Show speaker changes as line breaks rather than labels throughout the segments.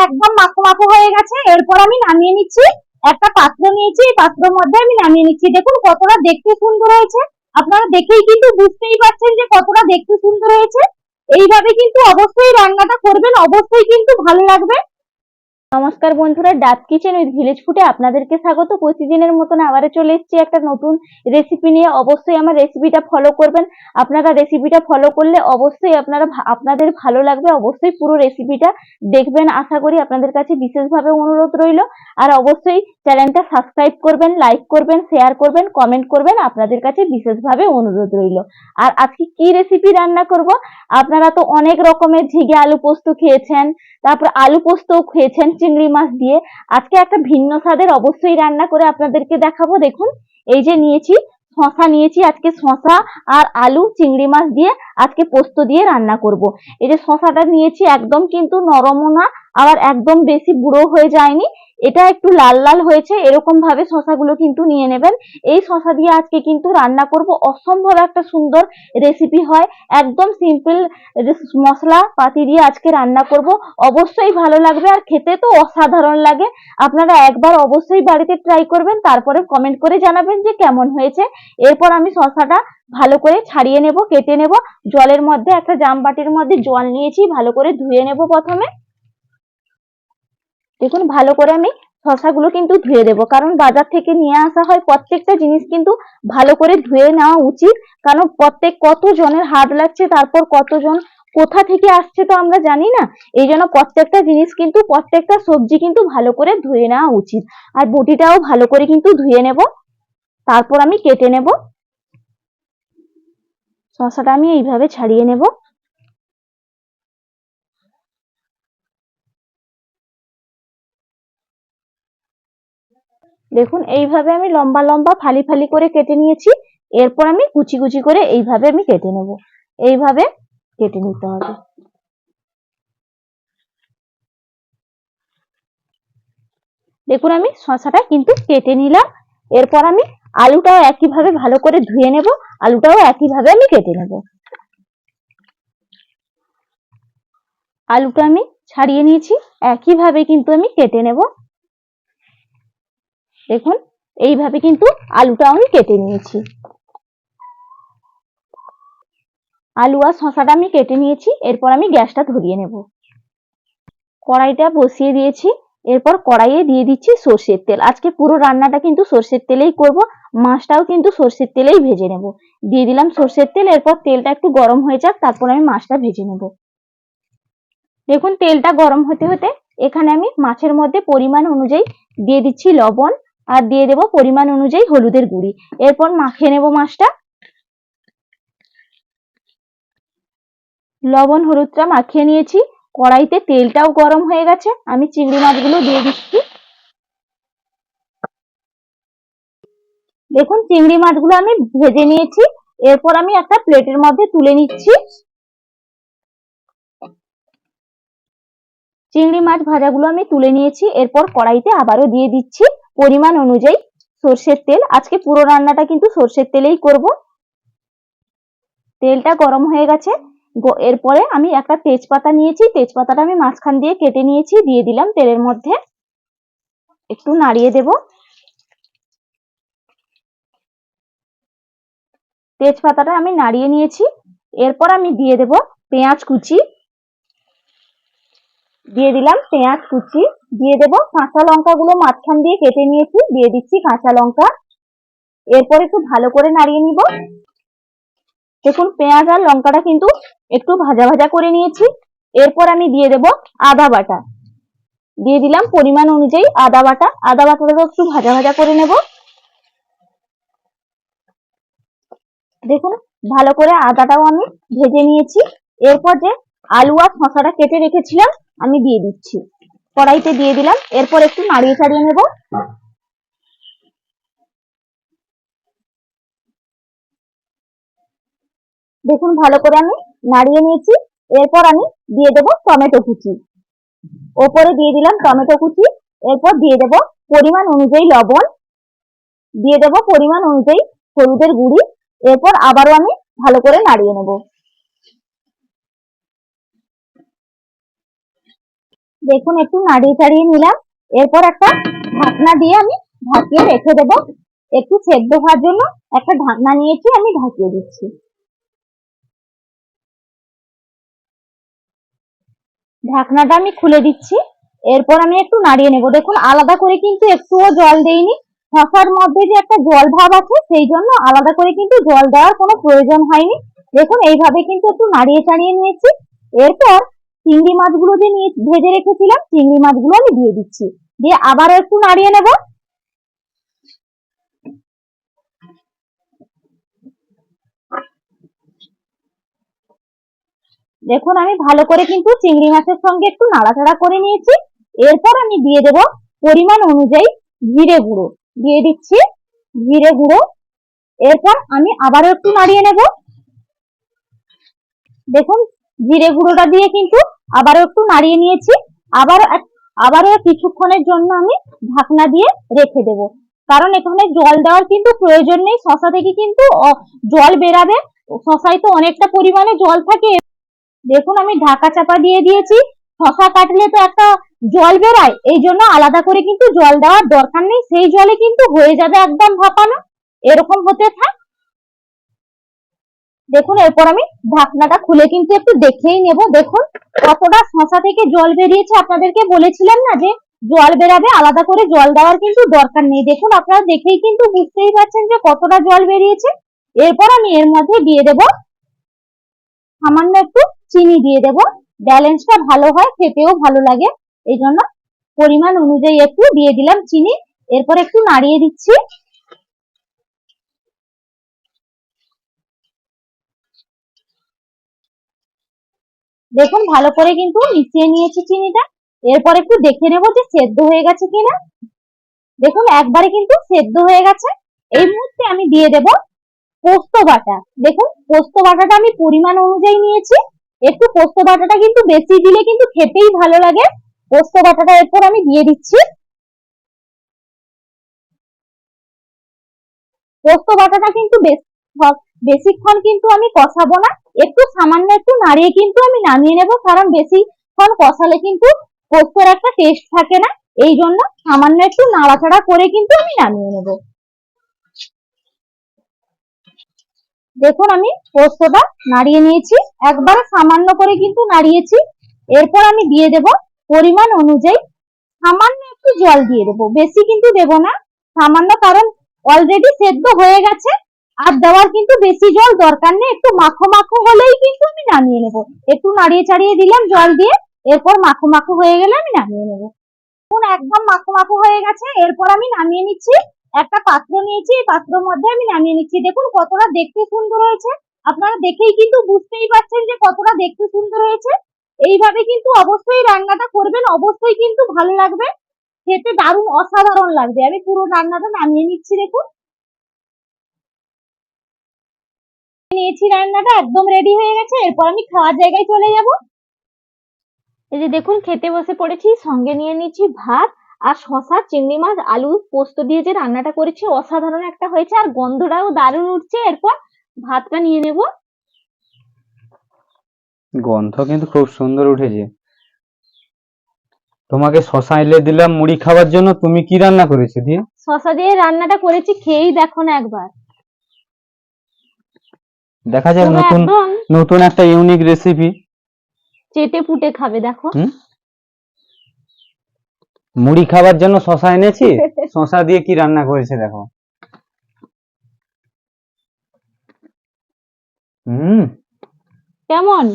একদম মাখো মাখো হয়ে গেছে। এরপর আমি নামিয়ে নিচ্ছি। একটা পাত্র নিয়েছি, এই পাত্রের মধ্যে আমি নামিয়ে নিচ্ছি। দেখুন কতটা দেখতে সুন্দর হয়েছে, আপনারা দেখেই কিন্তু বুঝতেই পারছেন যে কতটা দেখতে সুন্দর হয়েছে। এইভাবে কিন্তু অবশ্যই রান্নাটা করবেন, অবশ্যই কিন্তু ভালো লাগবে। নমস্কার বন্ধুরা, ডাব কিচেন উইথ ভিলেজ ফুডে আপনাদেরকে স্বাগত। প্রতিদিনের মতন আবারও চলে এসেছি একটা নতুন রেসিপি নিয়ে। অবশ্যই আমার রেসিপিটা ফলো করবেন। আপনারা রেসিপিটা ফলো করলে অবশ্যই আপনাদের ভালো লাগবে। অবশ্যই পুরো রেসিপিটা দেখবেন, আশা করি আপনাদের কাছে বিশেষভাবে অনুরোধ রইল। আর অবশ্যই চ্যানেলটা সাবস্ক্রাইব করবেন, লাইক করবেন, শেয়ার করবেন, কমেন্ট করবেন, আপনাদের কাছে বিশেষভাবে অনুরোধ রইল। আর আজকে কি রেসিপি রান্না করব? আপনারা তো অনেক রকমের ঝিঙে আলু পোস্ত খেয়েছেন, তারপর আলু পোস্তও খেয়েছেন চিংড়ি মাছ দিয়ে। আজকে একটা ভিন্ন স্বাদের অবশ্যই রান্না করে আপনাদেরকে দেখাবো। দেখুন এই যে নিয়েছি শশা, নিয়েছি আজকে শশা আর আলু চিংড়ি মাছ দিয়ে আজকে পোস্ত দিয়ে রান্না করব। এই যে শশাটা নিয়েছি, একদম কিন্তু নরমও না আবার একদম বেশি বুড়ো হয়ে যায়নি, এটা একটু লাল লাল হয়েছে, এরকম ভাবে শশাগুলো কিন্তু নিয়ে নেবেন। এই শশা দিয়ে আজকে কিন্তু রান্না করব, অসম্ভব একটা সুন্দর রেসিপি হয়। একদম সিম্পল মশলা পাতি দিয়ে আজকে রান্না করব, অবশ্যই ভালো লাগবে আর খেতে তো অসাধারণ লাগে। আপনারা একবার অবশ্যই বাড়িতে ট্রাই করবেন, তারপরে কমেন্ট করে জানাবেন যে কেমন হয়েছে। এরপর আমি শশাটা ভালো করে ছাড়িয়ে নেব, কেটে নেব। জলের মধ্যে একটা জাম বাটির মধ্যে জল নিয়েছি, ভালো করে ধুয়ে নেব প্রথমে। দেখুন ভালো করে আমি শশাগুলো কিন্তু ধুয়ে দেবো, কারণ বাজার থেকে নিয়ে আসা হয় প্রত্যেকটা জিনিস কিন্তু ভালো করে ধুয়ে নেওয়া উচিত। কারণ কতজনের হাত লাগছে, তারপর কতজন কোথা থেকে আসছে তো আমরা জানি না। এই জন্য প্রত্যেকটা জিনিস কিন্তু, প্রত্যেকটা সবজি কিন্তু ভালো করে ধুয়ে নেওয়া উচিত। আর বটিটাও ভালো করে কিন্তু ধুয়ে নেব, তারপর আমি কেটে নেব। শশাটা আমি এইভাবে ছাড়িয়ে নেব। দেখুন এইভাবে আমি লম্বা লম্বা ফালি ফালি করে কেটে নিয়েছি। এরপর আমি কুচি কুচি করে এইভাবে আমি কেটে নেব। এইভাবে কেটে নিতে হবে। দেখুন আমি শশাটা কিন্তু কেটে নিলাম। এরপর আমি আলুটাও একইভাবে ভালো করে ধুয়ে নেব, আলুটাও একইভাবে আমি কেটে নেব। আলুটা আমি ছাড়িয়ে নিয়েছি, একইভাবে কিন্তু আমি কেটে নেব। দেখুন এইভাবে কিন্তু আলুটাও আমি কেটে নিয়েছি। আলু আর শশাটা আমি কেটে নিয়েছি। এরপর আমি গ্যাসটা ধরিয়ে নেব। কড়াইটা বসিয়ে দিয়েছি। এরপর কড়াইয়ে দিয়ে দিচ্ছি সর্ষের তেল। আজকে পুরো রান্নাটা কিন্তু সর্ষের তেলেই করব, মাছটাও কিন্তু সর্ষের তেলেই ভেজে নেব। দিয়ে দিলাম সর্ষের তেল। এরপর তেলটা একটু গরম হয়ে যাক, তারপর আমি মাছটা ভেজে নেব। দেখুন তেলটা গরম হতে হতে এখানে আমি মাছের মধ্যে পরিমাণ অনুযায়ী দিয়ে দিচ্ছি লবণ, আর দিয়ে দেব পরিমাণ অনুযায়ী হলুদের গুঁড়ি। এরপর মাখিয়ে নেব মাছটা। লবণ হলুদটা মাখিয়ে নিয়েছি। কড়াইতে তেলটাও গরম হয়ে গেছে, আমি চিংড়ি মাছগুলো দিয়ে দিচ্ছি। দেখুন চিংড়ি মাছগুলো আমি ভেজে নিয়েছি। এরপর আমি একটা প্লেটের মধ্যে তুলে নিচ্ছি। চিংড়ি মাছ ভাজাগুলো আমি তুলে নিয়েছি। এরপর কড়াইতে আবারও দিয়ে দিচ্ছি পরিমাণ অনুযায়ী সর্ষের তেল। আজকে পুরো রান্নাটা কিন্তু সর্ষের তেলেই করব। তেলটা গরম হয়ে গেছে। এরপরে আমি একটা তেজপাতা নিয়েছি, তেজপাতাটা আমি মাঝখান দিয়ে কেটে নিয়েছি, দিয়ে দিলাম তেলের মধ্যে। একটু নাড়িয়ে দেব। তেজপাতাটা আমি নাড়িয়ে নিয়েছি। এরপর আমি দিয়ে দেব পেঁয়াজ কুচি। দিয়ে দিলাম পেঁয়াজ কুচি, দিয়ে দেব কাঁচা লঙ্কাগুলো মাঝখান দিয়ে কেটে নিয়েছি, দিয়ে দিচ্ছি কাঁচা লঙ্কা। এরপর একটু ভালো করে নাড়িয়ে নিব। দেখুন পেঁয়াজ আর লঙ্কাটা কিন্তু একটু ভাজা ভাজা করে নিয়েছি। এরপর আমি দিয়ে দেব আদা বাটা। দিয়ে দিলাম পরিমাণ অনুযায়ী আদা বাটা। আদা বাটাটাও একটু ভাজা ভাজা করে নেব। দেখুন ভালো করে আদাটাও আমি ভেজে নিয়েছি। এরপর যে আলু আর শশাটা কেটে রেখেছিলাম আমি দিয়ে দিচ্ছি, কড়াইতে দিয়ে দিলাম। এরপর একটু নাড়িয়ে চাড়িয়ে নেব। দেখুন ভালো করে আমি নাড়িয়ে নিয়েছি। এরপর আমি দিয়ে দেব টমেটো কুচি। ওপরে দিয়ে দিলাম টমেটো কুচি। এরপর দিয়ে দেব পরিমাণ অনুযায়ী লবণ, দিয়ে দেব পরিমাণ অনুযায়ী হলুদের গুঁড়ি। এরপর আবারও আমি ভালো করে নাড়িয়ে নেব। দেখুন একটু নাড়িয়ে চাড়িয়ে নিলাম। এরপর একটা ঢাকনা দিয়ে আমি ঢাকিয়ে রেখে দেবো। একটু সেদ্ধ হওয়ার জন্য একটা ঢাকনা নিয়েছি, আমি ঢাকিয়ে দিচ্ছি। ঢাকনাটা আমি খুলে দিচ্ছি। এরপর আমি একটু নাড়িয়ে নেব। দেখুন আলাদা করে কিন্তু একটুও জল দেইনি। শসার মধ্যে যে একটা জল ভাব আছে, সেই জন্য আলাদা করে কিন্তু জল দেওয়ার কোনো প্রয়োজন হয়নি। দেখুন এইভাবে কিন্তু একটু নাড়িয়ে চাড়িয়ে নিয়েছি। এরপর চিংড়ি মাছগুলো যে নিয়ে ভেজে রেখেছিলাম, চিংড়ি মাছগুলো আমি দিয়ে দিচ্ছি। দিয়ে আবারও একটু নাড়িয়ে নেব। দেখুন আমি ভালো করে কিন্তু চিংড়ি মাছের সঙ্গে একটু নাড়াচাড়া করে নিয়েছি। এরপর আমি দিয়ে দেব পরিমাণ অনুযায়ী জিরে গুঁড়ো। দিয়ে দিচ্ছি জিরে গুঁড়ো। এরপর আমি আবারও একটু নাড়িয়ে নেব। দেখুন জিরে গুঁড়োটা দিয়ে কিন্তু আবারও একটু নাড়িয়ে নিয়েছি। আবারও কিছুক্ষণের জন্য আমি ঢাকনা দিয়ে রেখে দেব, কারণ এখানে জল দেওয়ার কিন্তু প্রয়োজন নেই। শসা থেকে কিন্তু জল বেরাবে, শসায় তো অনেকটা পরিমাণে জল থাকে। দেখুন আমি ঢাকা চাপা দিয়ে দিয়েছি। শসা কাটলে তো একটা জল বেরায়, এই জন্য আলাদা করে কিন্তু জল দেওয়ার দরকার নেই। সেই জলে কিন্তু হয়ে যাবে একদম ভাপানো। এরকম হতে থাক। দেখুন এরপর আমি ঢাকনাটা খুলে কিন্তু একটু দেখেই নেব। দেখুন কতটা শসা থেকে জল বেরিয়েছে। আপনাদেরকে বলেছিলাম না যে জল বেরাবে, আলাদা করে জল দেওয়ার কিন্তু দরকার নেই। দেখুন আপনারা দেখেই কিন্তু বুঝতেই পারছেন যে কতটা জল বেরিয়েছে। এরপর আমি এর মধ্যে দিয়ে দেব সামান্য একটু চিনি। দিয়ে দেব, ব্যালেন্সটা ভালো হয়, খেতেও ভালো লাগে, এই জন্য পরিমাণ অনুযায়ী একটু দিয়ে দিলাম চিনি। এরপর একটু নাড়িয়ে দিচ্ছি। দেখুন ভালো করে কিন্তু মিশিয়ে নিয়েছি চিনিটা। এরপর একটু দেখে নেব যে সেদ্ধ হয়ে গেছে কিনা। দেখুন একবারে কিন্তু সেদ্ধ হয়ে গেছে। এই মুহূর্তে আমি দিয়ে দেব পোস্ত বাটা। দেখুন পোস্ত বাটাটা আমি পরিমাণ অনুযায়ী নিয়েছি। একটু পোস্ত বাটাটা কিন্তু বেশি দিলে কিন্তু খেতেই ভালো লাগে। পোস্ত বাটাটা এরপর আমি দিয়ে দিচ্ছি। পোস্ত বাটাটা কিন্তু বেশিক্ষণ কিন্তু আমি কষাবো না। একটু সামান্য একটু নাড়িয়ে কিন্তু আমি নামিয়ে নেব, কারণ বেশিক্ষণ কষালে কিন্তু পোস্তর একটা টেস্ট থাকে না। এই জন্য সামান্য একটু নাড়াচাড়া করে কিন্তু আমি নামিয়ে নেব। দেখুন আমি পোস্তটা নাড়িয়ে নিয়েছি, একবারে সামান্য করে কিন্তু নাড়িয়েছি। এরপর আমি দিয়ে দেব পরিমাণ অনুযায়ী সামান্য একটু জল দিয়ে দেবো, বেশি কিন্তু দেব না, সামান্য, কারণ অলরেডি সেদ্ধ হয়ে গেছে। আর দেওয়ার কিন্তু বেশি জল দরকার নেই। একটু মাখো মাখো হলেই কিন্তু আমি নামিয়ে নেব। একটু নাড়িয়ে চাড়িয়ে দিলাম জল দিয়ে। এরপর মাখো মাখো হয়ে গেলে আমি নামিয়ে নেব। এখন একদম মাখো মাখো হয়ে গেছে। এরপর আমি নামিয়ে নিচ্ছি। একটা পাত্র নিয়েছি, এই পাত্রের মধ্যে আমি নামিয়ে নিচ্ছি। দেখুন কতটা দেখতে সুন্দর হয়েছে। আপনারা দেখেই কিন্তু বুঝতেই পারছেন যে কতটা দেখতে সুন্দর হয়েছে। এইভাবে কিন্তু অবশ্যই রান্নাটা করবেন, অবশ্যই কিন্তু ভালো লাগবে, খেতে দারুণ অসাধারণ লাগবে। আমি পুরো রান্নাটা নামিয়ে নিচ্ছি। দেখুন নিয়েছি, রান্নাটা একদম রেডি হয়ে গেছে। এরপর আমি খাওয়ার জায়গায় চলে যাব। এই যে দেখুন খেতে বসে পড়েছি। সঙ্গে নিয়ে নিচ্ছি ভাত আর শসা, চিংড়ি মাছ, আলু পোস্ত দিয়ে যে রান্নাটা করেছি অসাধারণ একটা হয়েছে, আর গন্ধটাও দারুণ উঠছে। এরপর ভাতটা নিয়ে নেব।
গন্ধ কিন্তু খুব সুন্দর উঠেছে। তোমাকে শশা এলে দিলাম মুড়ি খাওয়ার জন্য, তুমি কি রান্না করেছো দিয়ে?
শসা দিয়ে রান্নাটা করেছি, খেয়েই দেখো না একবার।
দেখা যাক
পুরো
নতুন
একদম
নতুন একটা ইউনিক রেসিপি।
চেটে পুটে খাবে দেখো।
মুড়ি খাওয়ার জন্য শশা এনেছি, শশা দিয়ে কি রান্না করেছে দেখো।
কেমন?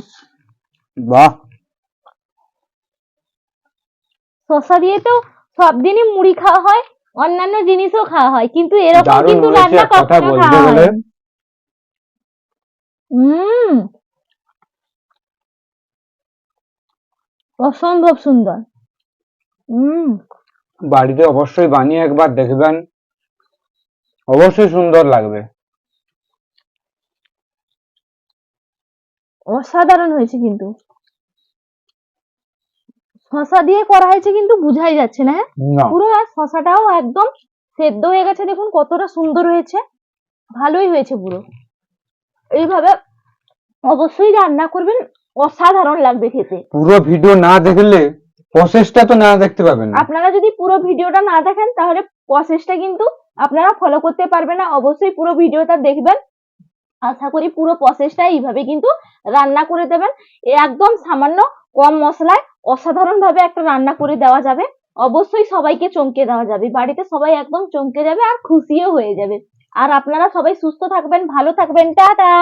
বাহ,
শসা দিয়ে তো সব দিনই মুড়ি খাওয়া হয়, অন্যান্য জিনিসও খাওয়া হয়, কিন্তু এরকম
দারুণ
কিন্তু
হয়েছে
রান্না
এক কথা
কখনো
বলতে
খাওয়া
গেলে।
হয়নি। অসম্ভব সুন্দর।
বাড়িতে অবশ্যই বানিয়ে একবার দেখবেন, অবশ্যই সুন্দর লাগবে।
অসাধারণ হয়েছে কিন্তু। শসা দিয়ে করা হয়েছে কিন্তু বুঝাই যাচ্ছে না।
না,
পুরো আর শসাটাও একদম সেদ্ধ হয়ে গেছে। দেখুন কতটা সুন্দর হয়েছে, ভালোই হয়েছে পুরো। এইভাবে অবশ্যই রান্না করবেন, অসাধারণ লাগবে খেতে।
পুরো ভিডিও না দেখলে প্রসেসটা তো না দেখতে পাবেন না।
আপনারা যদি পুরো ভিডিওটা না দেখেন তাহলে প্রসেসটা কিন্তু আপনারা ফলো করতে পারবেন না। অবশ্যই পুরো ভিডিওটা দেখবেন। আশা করি পুরো প্রসেসটা এইভাবে কিন্তু রান্না করে দেবেন। একদম সামান্য কম মশলায় অসাধারণ ভাবে একটা রান্না করে দেওয়া যাবে। অবশ্যই সবাইকে চমকে দেওয়া যাবে, বাড়িতে সবাই একদম চমকে যাবে আর খুশিও হয়ে যাবে। আর আপনারা সবাই সুস্থ থাকবেন, ভালো থাকবেন, টাটা।